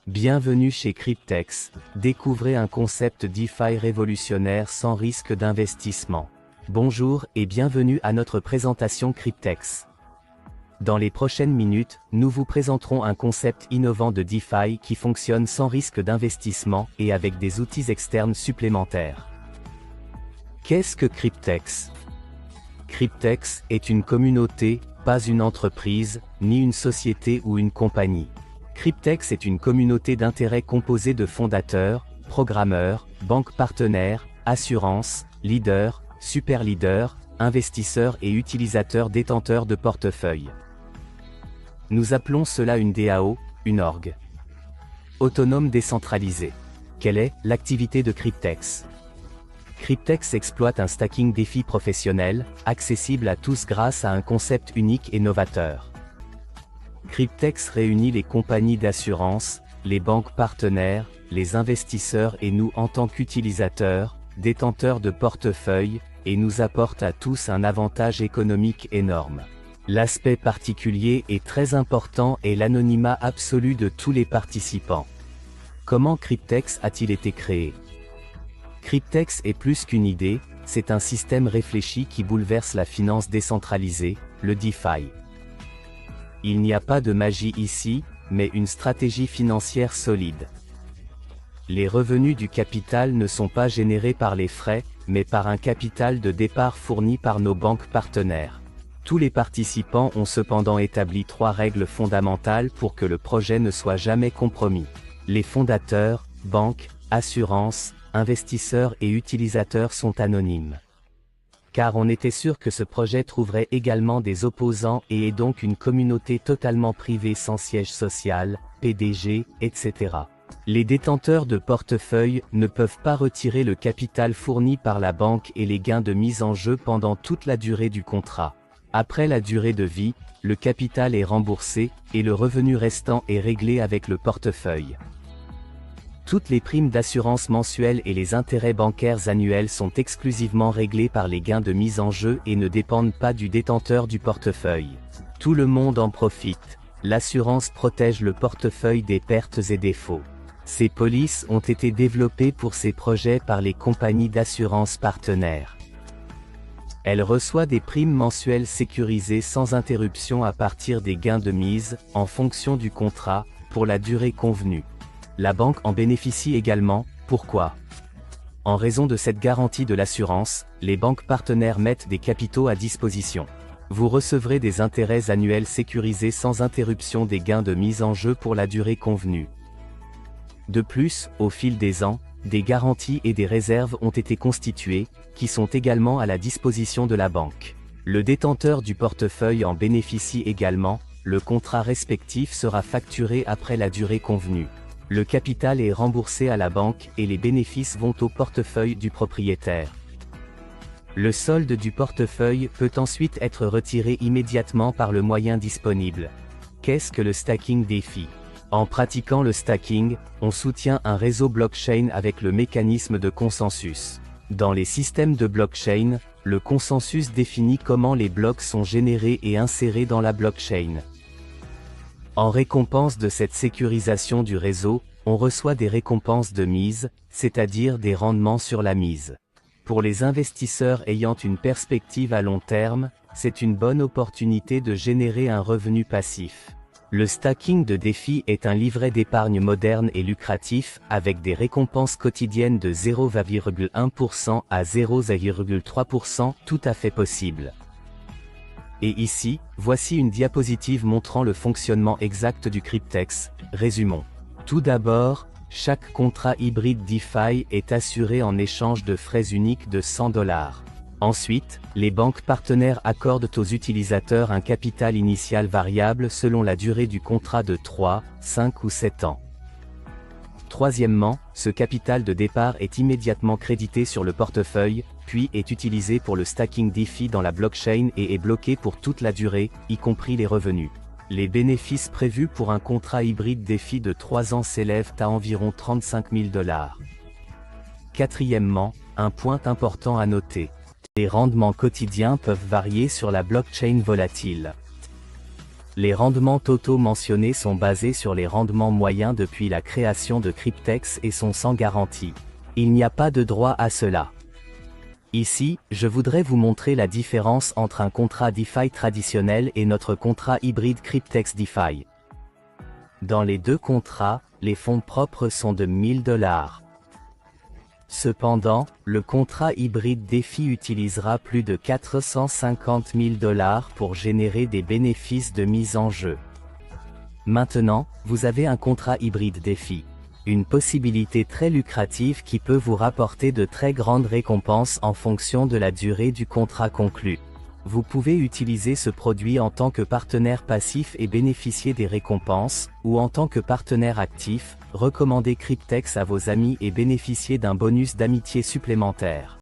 Bienvenue chez Cryptex, découvrez un concept DeFi révolutionnaire sans risque d'investissement. Bonjour et bienvenue à notre présentation Cryptex. Dans les prochaines minutes, nous vous présenterons un concept innovant de DeFi qui fonctionne sans risque d'investissement et avec des outils externes supplémentaires. Qu'est-ce que Cryptex? Cryptex est une communauté, pas une entreprise, ni une société ou une compagnie. Cryptex est une communauté d'intérêt composée de fondateurs, programmeurs, banques partenaires, assurances, leaders, super leaders, investisseurs et utilisateurs détenteurs de portefeuilles. Nous appelons cela une DAO, une org. Autonome décentralisée. Quelle est l'activité de Cryptex? Cryptex exploite un stacking DeFi professionnel, accessible à tous grâce à un concept unique et novateur. Cryptex réunit les compagnies d'assurance, les banques partenaires, les investisseurs et nous en tant qu'utilisateurs, détenteurs de portefeuilles, et nous apporte à tous un avantage économique énorme. L'aspect particulier et très important est l'anonymat absolu de tous les participants. Comment Cryptex a-t-il été créé? Cryptex est plus qu'une idée, c'est un système réfléchi qui bouleverse la finance décentralisée, le DeFi. Il n'y a pas de magie ici, mais une stratégie financière solide. Les revenus du capital ne sont pas générés par les frais, mais par un capital de départ fourni par nos banques partenaires. Tous les participants ont cependant établi 3 règles fondamentales pour que le projet ne soit jamais compromis. Les fondateurs, banques, assurances, investisseurs et utilisateurs sont anonymes. Car on était sûr que ce projet trouverait également des opposants et est donc une communauté totalement privée sans siège social, PDG, etc. Les détenteurs de portefeuille ne peuvent pas retirer le capital fourni par la banque et les gains de mise en jeu pendant toute la durée du contrat. Après la durée de vie, le capital est remboursé, et le revenu restant est réglé avec le portefeuille. Toutes les primes d'assurance mensuelles et les intérêts bancaires annuels sont exclusivement réglés par les gains de mise en jeu et ne dépendent pas du détenteur du portefeuille. Tout le monde en profite. L'assurance protège le portefeuille des pertes et défauts. Ces polices ont été développées pour ces projets par les compagnies d'assurance partenaires. Elle reçoit des primes mensuelles sécurisées sans interruption à partir des gains de mise, en fonction du contrat, pour la durée convenue. La banque en bénéficie également. Pourquoi? En raison de cette garantie de l'assurance, les banques partenaires mettent des capitaux à disposition. Vous recevrez des intérêts annuels sécurisés sans interruption des gains de mise en jeu pour la durée convenue. De plus, au fil des ans, des garanties et des réserves ont été constituées, qui sont également à la disposition de la banque. Le détenteur du portefeuille en bénéficie également. Le contrat respectif sera facturé après la durée convenue. Le capital est remboursé à la banque et les bénéfices vont au portefeuille du propriétaire. Le solde du portefeuille peut ensuite être retiré immédiatement par le moyen disponible. Qu'est-ce que le stacking DeFi? En pratiquant le stacking, on soutient un réseau blockchain avec le mécanisme de consensus. Dans les systèmes de blockchain, le consensus définit comment les blocs sont générés et insérés dans la blockchain. En récompense de cette sécurisation du réseau, on reçoit des récompenses de mise, c'est-à-dire des rendements sur la mise. Pour les investisseurs ayant une perspective à long terme, c'est une bonne opportunité de générer un revenu passif. Le stacking de DeFi est un livret d'épargne moderne et lucratif, avec des récompenses quotidiennes de 0,1% à 0,3%, tout à fait possible. Et ici, voici une diapositive montrant le fonctionnement exact du Cryptex. Résumons. Tout d'abord, chaque contrat hybride DeFi est assuré en échange de frais uniques de $100. Ensuite, les banques partenaires accordent aux utilisateurs un capital initial variable selon la durée du contrat de 3, 5 ou 7 ans. Troisièmement, ce capital de départ est immédiatement crédité sur le portefeuille, puis est utilisé pour le stacking DeFi dans la blockchain et est bloqué pour toute la durée, y compris les revenus. Les bénéfices prévus pour un contrat hybride DeFi de 3 ans s'élèvent à environ $35 000. Quatrièmement, un point important à noter. Les rendements quotidiens peuvent varier sur la blockchain volatile. Les rendements totaux mentionnés sont basés sur les rendements moyens depuis la création de Cryptex et sont sans garantie. Il n'y a pas de droit à cela. Ici, je voudrais vous montrer la différence entre un contrat DeFi traditionnel et notre contrat hybride Cryptex DeFi. Dans les deux contrats, les fonds propres sont de 1000 $. Cependant, le contrat hybride DeFi utilisera plus de 450 000 $ pour générer des bénéfices de mise en jeu. Maintenant, vous avez un contrat hybride DeFi. Une possibilité très lucrative qui peut vous rapporter de très grandes récompenses en fonction de la durée du contrat conclu. Vous pouvez utiliser ce produit en tant que partenaire passif et bénéficier des récompenses, ou en tant que partenaire actif, recommander Cryptex à vos amis et bénéficier d'un bonus d'amitié supplémentaire.